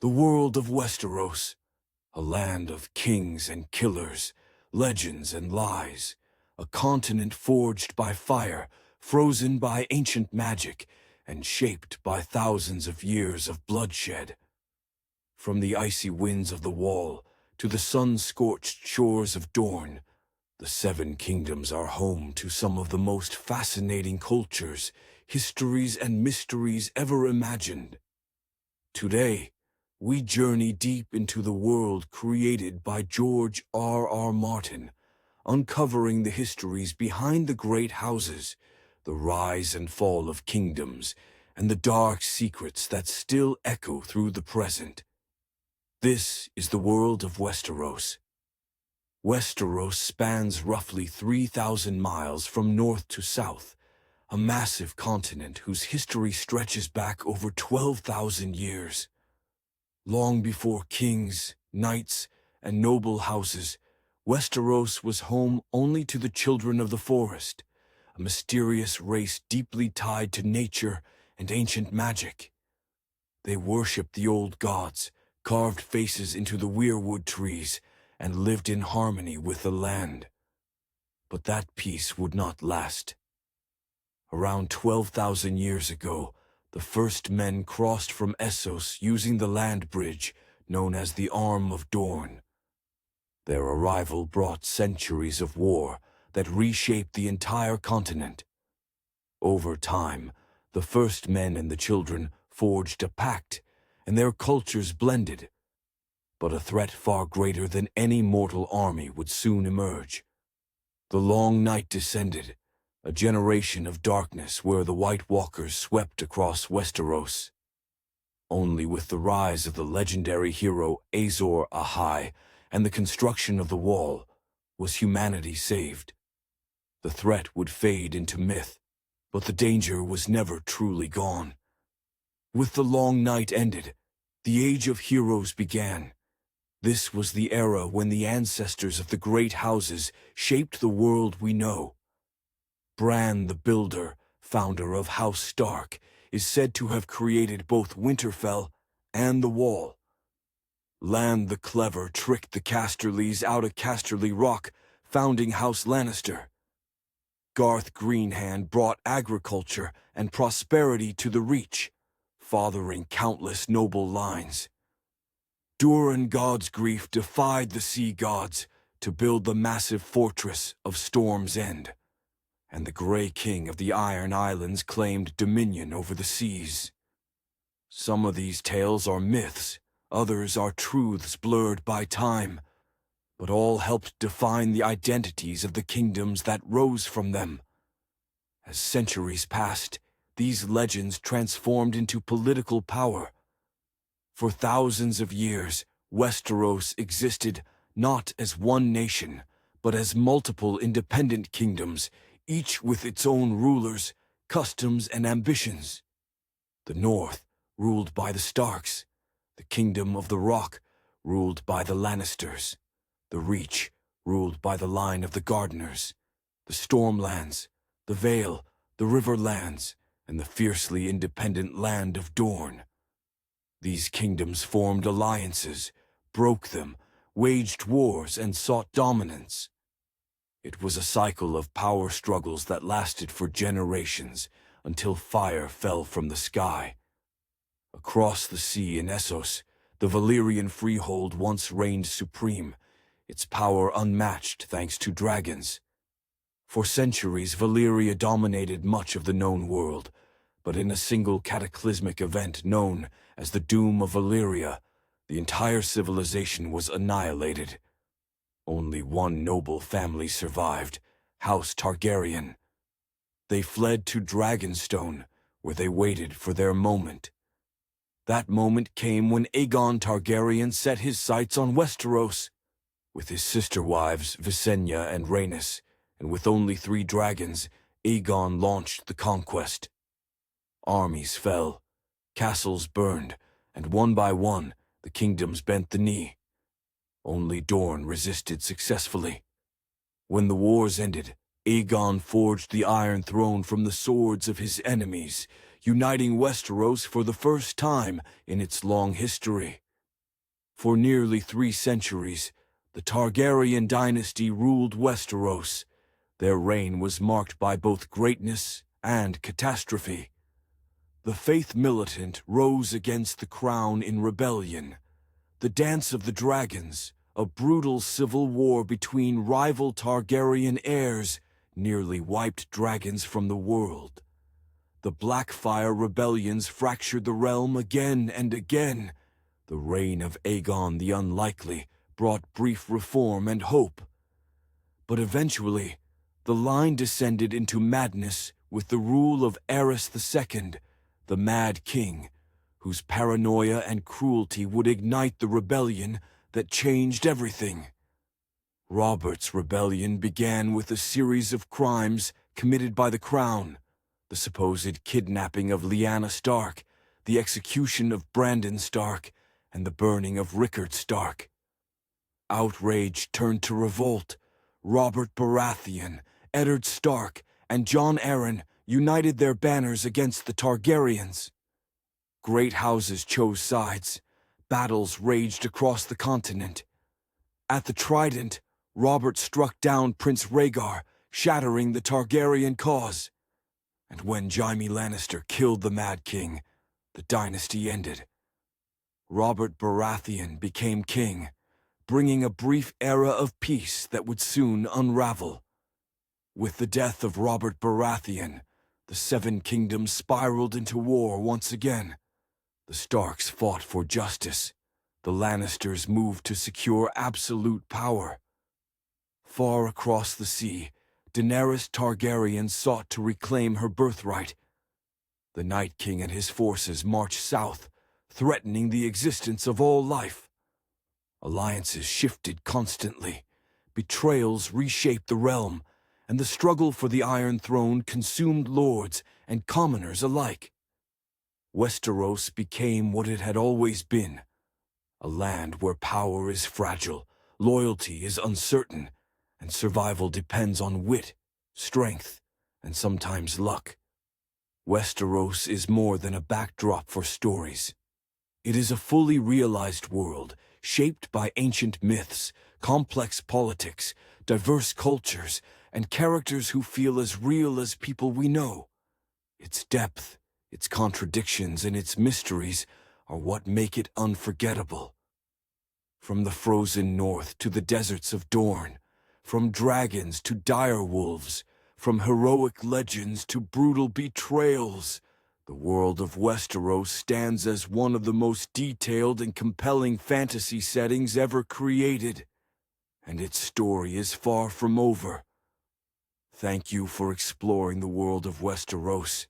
The world of Westeros, a land of kings and killers, legends and lies, a continent forged by fire, frozen by ancient magic, and shaped by thousands of years of bloodshed. From the icy winds of the Wall to the sun-scorched shores of Dorne, the Seven Kingdoms are home to some of the most fascinating cultures, histories, and mysteries ever imagined. Today, we journey deep into the world created by George R. Martin, uncovering the histories behind the great houses, the rise and fall of kingdoms, and the dark secrets that still echo through the present. This is the world of Westeros. Westeros spans roughly 3,000 miles from north to south, a massive continent whose history stretches back over 12,000 years. Long before kings, knights, and noble houses, Westeros was home only to the children of the forest, a mysterious race deeply tied to nature and ancient magic. They worshipped the old gods, carved faces into the weirwood trees, and lived in harmony with the land. But that peace would not last. Around 12,000 years ago, the first men crossed from Essos using the land bridge known as the Arm of Dorne. Their arrival brought centuries of war that reshaped the entire continent. Over time, the first men and the children forged a pact, and their cultures blended. But a threat far greater than any mortal army would soon emerge. The long night descended, a generation of darkness where the White Walkers swept across Westeros. Only with the rise of the legendary hero Azor Ahai and the construction of the Wall was humanity saved. The threat would fade into myth, but the danger was never truly gone. With the long night ended, the Age of Heroes began. This was the era when the ancestors of the great houses shaped the world we know. Bran the Builder, founder of House Stark, is said to have created both Winterfell and the Wall. Lann the Clever tricked the Casterlys out of Casterly Rock, founding House Lannister. Garth Greenhand brought agriculture and prosperity to the Reach, fathering countless noble lines. Durin Godsgrief defied the sea gods to build the massive fortress of Storm's End, and the Grey King of the Iron Islands claimed dominion over the seas. Some of these tales are myths, others are truths blurred by time, but all helped define the identities of the kingdoms that rose from them. As centuries passed, these legends transformed into political power. For thousands of years, Westeros existed not as one nation, but as multiple independent kingdoms, each with its own rulers, customs, and ambitions. The North, ruled by the Starks; the Kingdom of the Rock, ruled by the Lannisters; the Reach, ruled by the line of the Gardeners; the Stormlands, the Vale, the Riverlands, and the fiercely independent land of Dorne. These kingdoms formed alliances, broke them, waged wars, and sought dominance. It was a cycle of power struggles that lasted for generations, until fire fell from the sky. Across the sea in Essos, the Valyrian freehold once reigned supreme, its power unmatched thanks to dragons. For centuries, Valyria dominated much of the known world, but in a single cataclysmic event known as the Doom of Valyria, the entire civilization was annihilated. Only one noble family survived, House Targaryen. They fled to Dragonstone, where they waited for their moment. That moment came when Aegon Targaryen set his sights on Westeros. With his sister wives, Visenya and Rhaenys, and with only 3 dragons, Aegon launched the conquest. Armies fell, castles burned, and one by one, the kingdoms bent the knee. Only Dorne resisted successfully. When the wars ended, Aegon forged the Iron Throne from the swords of his enemies, uniting Westeros for the first time in its long history. For nearly 3 centuries, the Targaryen dynasty ruled Westeros. Their reign was marked by both greatness and catastrophe. The faith militant rose against the crown in rebellion. The Dance of the Dragons, a brutal civil war between rival Targaryen heirs, nearly wiped dragons from the world. The Blackfire rebellions fractured the realm again and again. The reign of Aegon the Unlikely brought brief reform and hope. But eventually, the line descended into madness with the rule of Aerys II, the Mad King, whose paranoia and cruelty would ignite the rebellion that changed everything. Robert's rebellion began with a series of crimes committed by the Crown: the supposed kidnapping of Lyanna Stark, the execution of Brandon Stark, and the burning of Rickard Stark. Outrage turned to revolt. Robert Baratheon, Eddard Stark, and Jon Arryn united their banners against the Targaryens. Great houses chose sides. Battles raged across the continent. At the Trident, Robert struck down Prince Rhaegar, shattering the Targaryen cause. And when Jaime Lannister killed the Mad King, the dynasty ended. Robert Baratheon became king, bringing a brief era of peace that would soon unravel. With the death of Robert Baratheon, the Seven Kingdoms spiraled into war once again. The Starks fought for justice. The Lannisters moved to secure absolute power. Far across the sea, Daenerys Targaryen sought to reclaim her birthright. The Night King and his forces marched south, threatening the existence of all life. Alliances shifted constantly. Betrayals reshaped the realm, and the struggle for the Iron Throne consumed lords and commoners alike. Westeros became what it had always been: a land where power is fragile, loyalty is uncertain, and survival depends on wit, strength, and sometimes luck. Westeros is more than a backdrop for stories. It is a fully realized world, shaped by ancient myths, complex politics, diverse cultures, and characters who feel as real as people we know. Its depth, its contradictions, and its mysteries are what make it unforgettable. From the frozen north to the deserts of Dorne, from dragons to dire wolves, from heroic legends to brutal betrayals, the world of Westeros stands as one of the most detailed and compelling fantasy settings ever created. And its story is far from over. Thank you for exploring the world of Westeros.